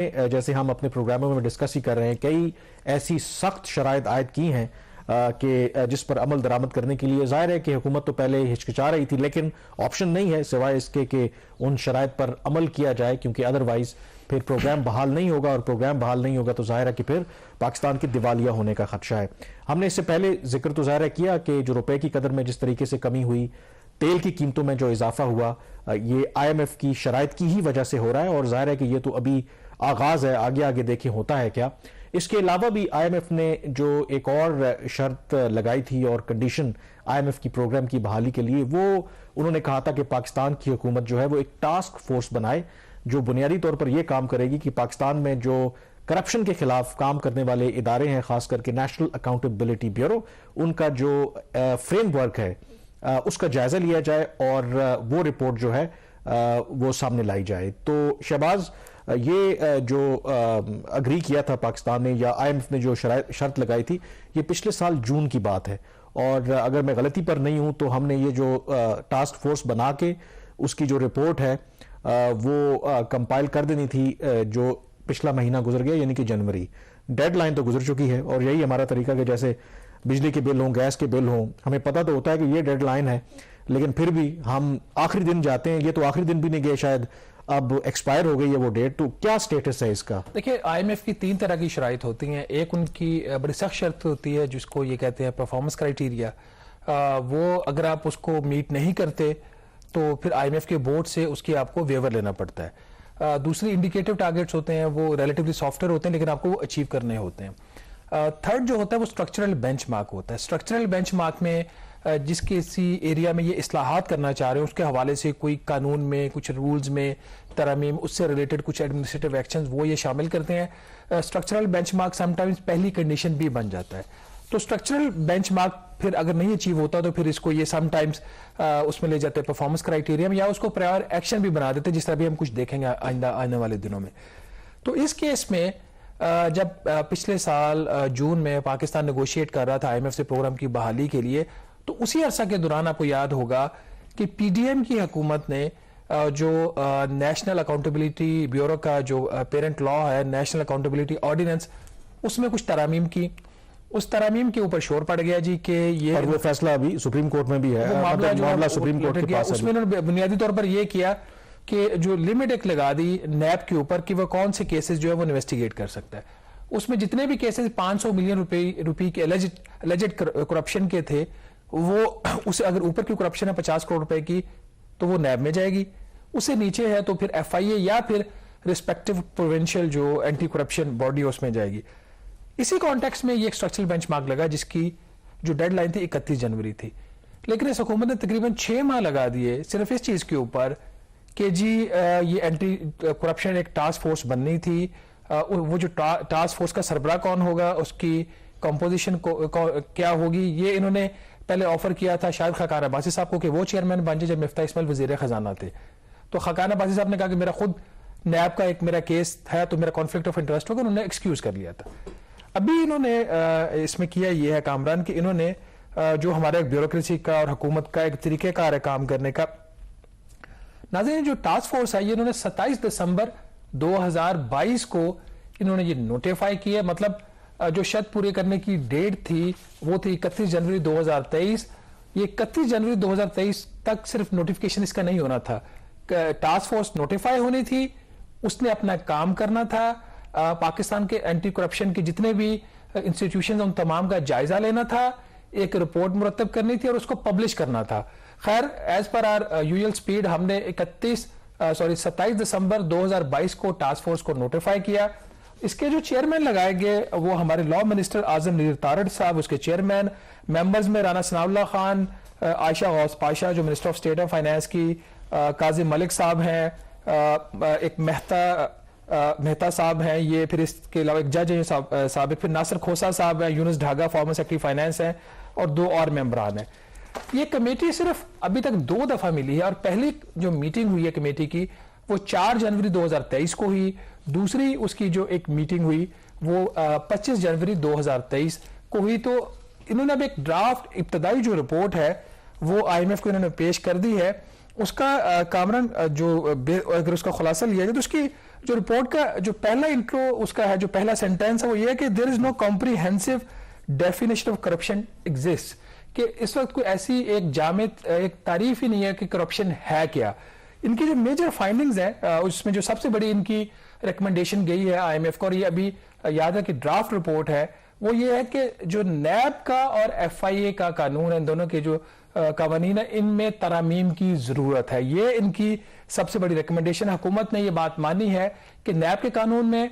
جیسے ہم اپنے پروگراموں میں ڈسکس ہی کر رہے ہیں، کئی ایسی سخت شرائط عائد کی ہیں کہ جس پر عمل درآمد کرنے کے لیے ظاہر ہے کہ حکومت تو پہلے ہچکچا رہی تھی، لیکن آپشن نہیں ہے سوائے اس کے کہ ان شرائط پر عمل کیا جائے، کیونکہ ادروائز پھر پروگرام بحال نہیں ہوگا، اور پروگرام بحال نہیں ہوگا تو ظاہر ہے کہ پھر پاکستان کی دیوالیہ ہونے کا خدشہ ہے۔ ہم نے اس سے پہلے ذکر تو ظاہر ہے کیا کہ جو روپے کی قدر میں جس طریقے سے کمی ہوئی، تیل کی قیمتوں میں جو اضافہ ہوا، یہ آئی ایم ایف کی شرائط کی ہی وجہ سے ہو رہا ہے، اور ظاہر ہے کہ یہ تو ابھی آغاز ہے، آگے آگے دیکھیں ہوتا ہے کیا۔ اس کے علاوہ بھی آئی ایم ایف نے جو ایک اور شرط لگائی تھی اور کنڈیشن آئی ایم ایف کی پروگرام کی بحالی کے لیے، وہ انہوں نے کہا تھا کہ پاکستان کی حکومت جو ہے وہ ایک ٹاسک فورس بنائے جو بنیادی طور پر یہ کام کرے گی کہ پاکستان میں جو کرپشن کے خلاف کام کرنے والے ادارے ہیں، خاص کر کے نیشنل اکاؤنٹیبلٹی بیورو، ان کا جو فریم ورک ہے اس کا جائزہ لیا جائے اور وہ رپورٹ جو ہے وہ سامنے لائی جائے۔ تو شہباز، یہ جو اگری کیا تھا پاکستان نے یا آئی ایم ایف نے جو شرط لگائی تھی، یہ پچھلے سال جون کی بات ہے، اور اگر میں غلطی پر نہیں ہوں تو ہم نے یہ جو ٹاسک فورس بنا کے اس کی جو رپورٹ ہے وہ کمپائل کر دینی تھی جو پچھلا مہینہ گزر گیا، یعنی کہ جنوری۔ ڈیڈ لائن تو گزر چکی ہے، اور یہی ہمارا طریقہ کہ جیسے بجلی کے بل ہوں، گیس کے بل ہوں، ہمیں پتہ تو ہوتا ہے کہ یہ ڈیڈ لائن ہے، لیکن پھر بھی ہم آخری دن جاتے ہیں۔ یہ تو آخری دن بھی نہیں گئے، شاید اب ایکسپائر ہو گئی ہے وہ ڈیٹ، تو کیا سٹیٹس ہے اس کا؟ دیکھیں، آئی ایم ایف کی 3 طرح کی شرائط ہوتی ہیں۔ ایک ان کی بڑی سخت شرط ہوتی ہے جس کو یہ کہتے ہیں پرفارمنس کرائیٹیریا، وہ اگر آپ اس کو میٹ نہیں کرتے تو پھر آئی ایم ایف کے بورڈ سے اس کی آپ کو ویور لینا پڑتا ہے۔ دوسری انڈیکیٹو ٹارگیٹس ہوتے ہیں، وہ ریلیٹیولی سافٹ ویئر ہوتے ہیں لیکن آپ کو وہ اچیو کرنے ہوتے ہیں۔ تھرڈ جو ہوتا ہے وہ اسٹرکچرل بینچ مارک ہوتا ہے۔ اسٹرکچرل بینچ مارک میں جس کسی ایریا میں یہ اصلاحات کرنا چاہ رہے ہیں اس کے حوالے سے کوئی قانون میں، کچھ رولز میں ترامیم، اس سے ریلیٹڈ کچھ ایڈمنسٹریٹو ایکشنز وہ یہ شامل کرتے ہیں۔ Structural bench mark some times پہلی کنڈیشن بھی بن جاتا ہے۔ تو اسٹرکچرل بینچ مارک پھر اگر نہیں اچیو ہوتا تو پھر اس کو یہ سم ٹائمز اس میں لے جاتے ہیں پرفارمنس کرائیٹیریا میں، یا اس کو پرائر ایکشن بھی بنا دیتے ہیں، جس طرح بھی ہم کچھ دیکھیں گے آنے والے دنوں میں۔ تو اس کیس میں جب پچھلے سال جون میں پاکستان نیگوشیٹ کر رہا تھا آئی ایم ایف سے پروگرام کی بحالی کے لیے، تو اسی عرصہ کے دوران آپ کو یاد ہوگا کہ پی ڈی ایم کی حکومت نے جو نیشنل اکاؤنٹیبلٹی بیورو کا جو پیرنٹ لا ہے، نیشنل اکاؤنٹیبلٹی آرڈیننس، اس میں کچھ ترامیم کی۔ اس ترامیم کے اوپر شور پڑ گیا جی کہ یہ، اور وہ فیصلہ ابھی سپریم کورٹ میں بھی ہے، معاملہ سپریم کورٹ کے پاس ہے۔ اس میں انہوں نے بنیادی طور پر یہ کیا کہ جو لمٹ ایک لگا دی نیب کے اوپر کہ وہ کون سے کیسز جو ہے وہ انویسٹیگیٹ کر سکتا ہے۔ اس میں جتنے بھی کیسز 500 ملین روپے کے الجڈ کرپشن کے تھے، وہ اسے اگر اوپر کی کرپشن ہے 50 کروڑ روپے کی تو وہ نیب میں جائے گی، اس سے نیچے ہے تو پھر ایف آئی اے یا پھر ریسپیکٹو پروونشل جو اینٹی کرپشن باڈی اس میں جائے گی۔ اسی کانٹیکس میں یہ ایک اسٹرکچرل بینچ مارک لگا جس کی جو ڈیڈ لائن تھی 31 جنوری تھی، لیکن اس حکومت نے تقریباً 6 ماہ لگا دیے صرف اس چیز کے اوپر کہ جی یہ اینٹی کرپشن ایک ٹاسک فورس بننی تھی، وہ جو ٹاسک فورس کا سربراہ کون ہوگا، اس کی کمپوزیشن کیا ہوگی، یہ انہوں نے پہلے آفر کیا تھا شاید خاقان عباسی صاحب کو کہ وہ چیئرمین بن جائے جب مفتاح اسماعیل وزیر خزانہ تھے۔ تو خاقان عباسی صاحب نے کہا کہ میرا خود نیب کا ایک میرا کیس ہے تو میرا کانفلکٹ آف انٹرسٹ ہوگا، انہوں نے ایکسکیوز کر لیا تھا۔ ابھی انہوں نے اس میں کیا یہ ہے کامران کہ انہوں نے جو ہمارا ایک بیوروکریسی کا اور حکومت کا ایک طریقہ کار ہے کام کرنے کا، ناظرین جو ٹاسک فورس ہے یہ انہوں نے 27 دسمبر 2022 کو انہوں نے یہ نوٹیفائی کیا، مطلب جو شرط پورے کرنے کی ڈیٹ تھی وہ تھی 31 جنوری 2023۔ یہ 31 جنوری 2023 تک صرف نوٹیفیکیشن اس کا نہیں ہونا تھا، ٹاسک فورس نوٹیفائی ہونی تھی، اس نے اپنا کام کرنا تھا، پاکستان کے اینٹی کرپشن کے جتنے بھی انسٹیٹیوشنز ان تمام کا جائزہ لینا تھا، ایک رپورٹ مرتب کرنی تھی اور اس کو پبلش کرنا تھا۔ خیر as per our usual speed ہم نے 27 دسمبر 2022 کو ٹاسک فورس کو نوٹیفائی کیا۔ اس کے جو چیئرمین لگائے گئے وہ ہمارے لا منسٹر اعظم نذیر تارڑ صاحب، اس کے چیئرمین، ممبرز میں رانا ثناء اللہ خان، عائشہ غوث پاشا جو minister of state of finance کی، قاضی ملک صاحب ہیں، ایک مہتا صاحب ہیں، یہ پھر اس کے علاوہ ایک جج ہیں سابق، پھر ناصر کھوسا صاحب ہیں، یونس ڈھاگا فارمر سیکرٹری فائنانس ہیں، اور 2 اور ممبران ہیں۔ یہ کمیٹی صرف ابھی تک 2 دفعہ ملی ہے، اور پہلی جو میٹنگ ہوئی ہے کمیٹی کی وہ 4 جنوری 2023 کو ہوئی، دوسری اس کی جو ایک میٹنگ ہوئی وہ 25 جنوری 2023 کو ہوئی۔ تو انہوں نے اب ایک ڈرافٹ ابتدائی جو رپورٹ ہے وہ آئی ایم ایف کو انہوں نے پیش کر دی ہے۔ اس کا کامران جو اگر اس کا خلاصہ لیا جائے تو اس کی جو رپورٹ کا جو پہلا انٹرو اس کا ہے, جو پہلا سینٹینس ہے وہ یہ ہے کہ there is no comprehensive definition of corruption exist, کہ اس وقت کوئی ایسی ایک جامع ایک تعریف ہی نہیں ہے کہ کرپشن ہے کیا. ان کی جو میجر فائنڈنگز ہیں اس میں جو سب سے بڑی ان کی ریکمنڈیشن گئی ہے آئی ایم ایف کو, اور یہ ابھی یاد ہے کہ ڈرافٹ رپورٹ ہے, وہ یہ ہے کہ جو نیب کا اور ایف آئی اے کا قانون ہے, ان دونوں کے جو قوانین ہیں, ان میں ترامیم کی ضرورت ہے. یہ ان کی سب سے بڑی ریکمنڈیشن. حکومت نے یہ بات مانی ہے کہ نیب کے قانون میں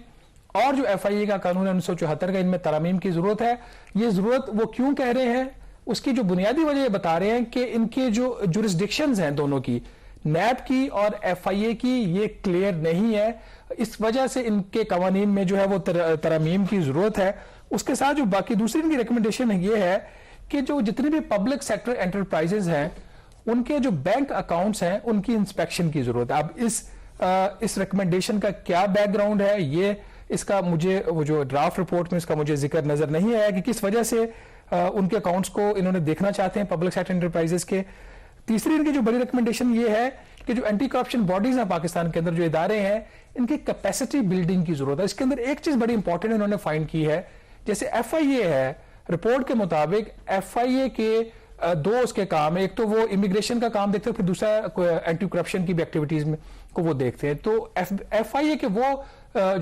اور جو ایف آئی اے کا قانون ہے 1974 کا, ان میں ترامیم کی ضرورت ہے. یہ ضرورت وہ کیوں کہہ رہے ہیں, اس کی جو بنیادی وجہ یہ بتا رہے ہیں کہ ان کے جو جورسڈکشنز ہیں دونوں کی, نیب کی اور ایف آئی اے کی, یہ کلیئر نہیں ہے. اس وجہ سے ان کے قوانین میں جو ہے وہ ترامیم کی ضرورت ہے. اس کے ساتھ جو باقی دوسری ان کی ریکمنڈیشن یہ ہے کہ جو جتنے بھی پبلک سیکٹر انٹرپرائزز ہیں ان کے جو بینک اکاؤنٹس ہیں ان کی انسپیکشن کی ضرورت ہے. اب اس ریکمنڈیشن کا کیا بیک گراؤنڈ ہے, یہ اس کا مجھے وہ جو ڈرافٹ رپورٹ میں اس کا مجھے ذکر نظر نہیں آیا کہ کس وجہ سے ان کے اکاؤنٹس کو انہوں نے دیکھنا چاہتے ہیں پبلک سیکٹر انٹرپرائزز کے. تیسری ان کی جو بڑی ریکمنڈیشن یہ ہے کہ جو اینٹی کرپشن باڈیز ہیں پاکستان کے اندر, جو ادارے ہیں, ان کی کیپیسٹی بلڈنگ کی ضرورت ہے. اس کے اندر ایک چیز بڑی انپورٹنٹ انہوں نے فائنڈ کی ہے, جیسے ایف آئی اے ہے, رپورٹ کے مطابق ایف آئی اے کے دو اس کے کام ہیں, ایک تو وہ امیگریشن کا کام دیکھتے ہیں, پھر دوسرا اینٹی کرپشن کی بھی ایکٹیویٹیز میں کو وہ دیکھتے ہیں. تو ایف آئی اے کے وہ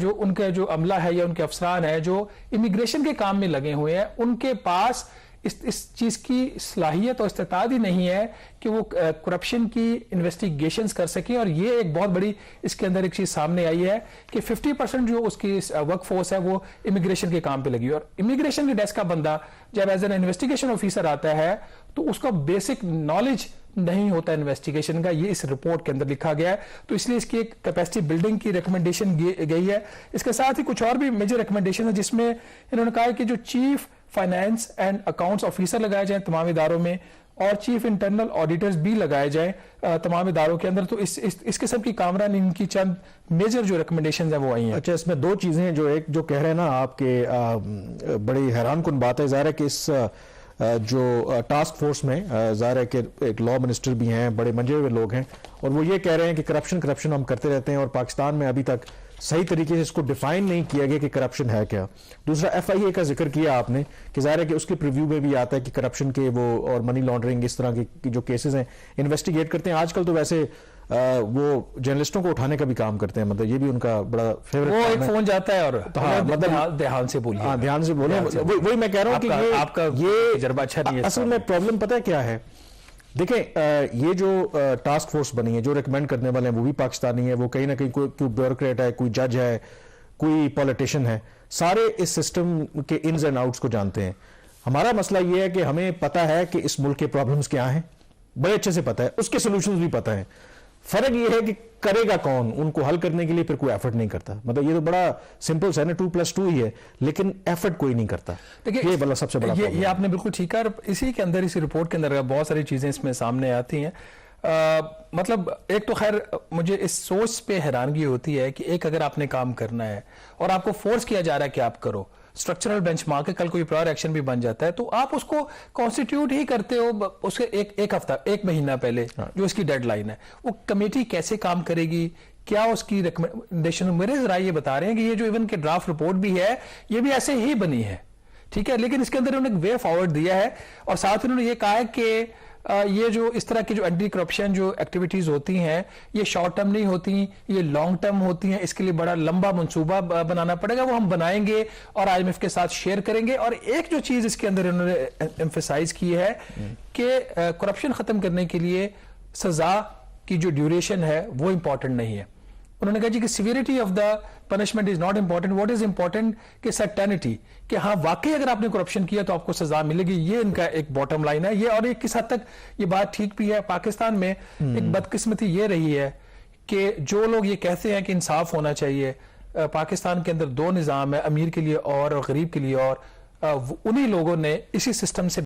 جو ان کا جو عملہ ہے یا ان کے افسران ہیں جو امیگریشن کے کام میں لگے ہوئے ہیں, ان کے پاس اس چیز کی صلاحیت اور استطاعت ہی نہیں ہے کہ وہ کرپشن کی انویسٹیگیشنز کر سکیں. اور یہ ایک بہت بڑی اس کے اندر ایک چیز سامنے آئی ہے کہ 50% جو اس کی ورک فورس ہے وہ امیگریشن کے کام پہ لگی, اور امیگریشن کے ڈیسک کا بندہ جب ایز این انویسٹیگیشن آفیسر آتا ہے تو اس کا بیسک نالج نہیں ہوتا انویسٹیگیشن کا. یہ اس رپورٹ کے اندر لکھا گیا ہے, تو اس لیے اس کی ایک کیپیسٹی بلڈنگ کی ریکمنڈیشن گئی ہے. اس کے ساتھ ہی کچھ اور بھی میجر ریکمنڈیشن ہے جس میں انہوں نے کہا ہے کہ جو chief finance and accounts officer لگائے جائیں تمام اداروں میں, اور چیف انٹرنل آڈیٹرز بھی لگائے جائیں تمام اداروں کے اندر. تو اس قسم کی کامران ان کی چند میجر جو ریکمنڈیشنز ہیں وہ آئی ہیں. اچھا, اس میں دو چیزیں ہیں. جو ایک جو کہہ رہے ہیں نا آپ کے بڑی حیران کن بات ہے, ظاہر ہے کہ اس جو ٹاسک فورس میں ظاہر ہے کہ ایک لا منسٹر بھی ہیں, بڑے منجے ہوئے لوگ ہیں, اور وہ یہ کہہ رہے ہیں کہ کرپشن ہم کرتے رہتے ہیں, اور پاکستان میں ابھی تک صحیح طریقے سے اس کو ڈیفائن نہیں کیا گیا کہ کرپشن ہے کیا. دوسرا ایف آئی اے کا ذکر کیا آپ نے کہ ظاہر ہے کہ اس کے پریویو میں بھی آتا ہے کہ کرپشن کے وہ اور منی لانڈرنگ اس طرح کی جو کیسز ہیں انویسٹیگیٹ کرتے ہیں. آج کل تو ویسے وہ جرنلسٹوں کو اٹھانے کا بھی کام کرتے ہیں, مطلب یہ بھی ان کا بڑا فیوریٹ وہ ایک فون جاتا ہے اور مطلب دھیان سے بولیے, ہاں دھیان سے بولیں. وہی میں کہہ رہا ہوں کہ آپ کا یہ تجربہ اچھا نہیں ہے. اصل میں پرابلم پتہ ہے کیا ہے, دیکھیں یہ جو ٹاسک فورس بنی ہے, جو ریکمینڈ کرنے والے ہیں وہ بھی پاکستانی ہے, وہ کہیں نہ کہیں کوئی بیوروکریٹ ہے, کوئی جج ہے, کوئی پولیٹیشین ہے, سارے اس سسٹم کے انز اینڈ آؤٹس کو جانتے ہیں. ہمارا مسئلہ یہ ہے کہ ہمیں پتہ ہے کہ اس ملک کے پرابلمز کیا ہیں, بڑے اچھے سے پتہ ہے, اس کے سولوشنز بھی پتہ ہیں. فرق یہ ہے کہ کرے گا کون ان کو حل کرنے کے لیے, پھر کوئی ایفرٹ نہیں کرتا. مطلب یہ تو بڑا سمپل ہے نا, 2+2 ہی ہے, لیکن ایفرٹ کوئی نہیں کرتا. یہ بڑا سب سے بڑا یہ آپ نے بالکل ٹھیک ہے. اسی کے اندر اسی رپورٹ کے اندر بہت ساری چیزیں اس میں سامنے آتی ہیں. مطلب ایک تو خیر مجھے اس سوچ پہ حیرانگی ہوتی ہے کہ ایک اگر آپ نے کام کرنا ہے اور آپ کو فورس کیا جا رہا ہے کہ آپ کرو, اسٹرکچرل بینچ مارک ہے, کل کوئی پرائر ایکشن بھی بن جاتا ہے, تو آپ اس کو کانسٹیٹیوٹ ہی کرتے ہو اس کے ایک ہفتہ ایک مہینہ پہلے جو اس کی ڈیڈ لائن ہے. وہ کمیٹی کیسے کام کرے گی, کیا اس کی ریکمنڈیشن, میرے ذرائع یہ بتا رہے ہیں کہ یہ جو ایون کے ڈرافٹ رپورٹ بھی ہے یہ بھی ایسے ہی بنی ہے, ٹھیک ہے, لیکن اس کے اندر انہوں نے ایک وے فارورڈ دیا ہے, اور ساتھ انہوں نے یہ کہا ہے کہ یہ جو اس طرح کی جو اینٹی کرپشن جو ایکٹیویٹیز ہوتی ہیں یہ شارٹ ٹرم نہیں ہوتی, یہ لانگ ٹرم ہوتی ہیں. اس کے لیے بڑا لمبا منصوبہ بنانا پڑے گا, وہ ہم بنائیں گے اور آئی ایم ایف کے ساتھ شیئر کریں گے. اور ایک جو چیز اس کے اندر انہوں نے ایمفیسائز کی ہے کہ کرپشن ختم کرنے کے لیے سزا کی جو ڈیوریشن ہے وہ امپورٹنٹ نہیں ہے. انہوں نے کہا جی کہ سیویریٹی of the punishment is not important, what is important کہ سرٹینٹی, کہ ہاں واقعی اگر آپ نے کرپشن کیا تو آپ کو سزا ملے گی. یہ ان کا ایک باٹم لائن ہے. یہ اور ایک کس حد تک یہ بات ٹھیک بھی ہے. پاکستان میں ایک بدقسمتی یہ رہی ہے کہ جو لوگ یہ کہتے ہیں کہ انصاف ہونا چاہیے, پاکستان کے اندر دو نظام ہے, امیر کے لیے اور غریب کے لیے, اور انہی لوگوں نے اسی سسٹم سے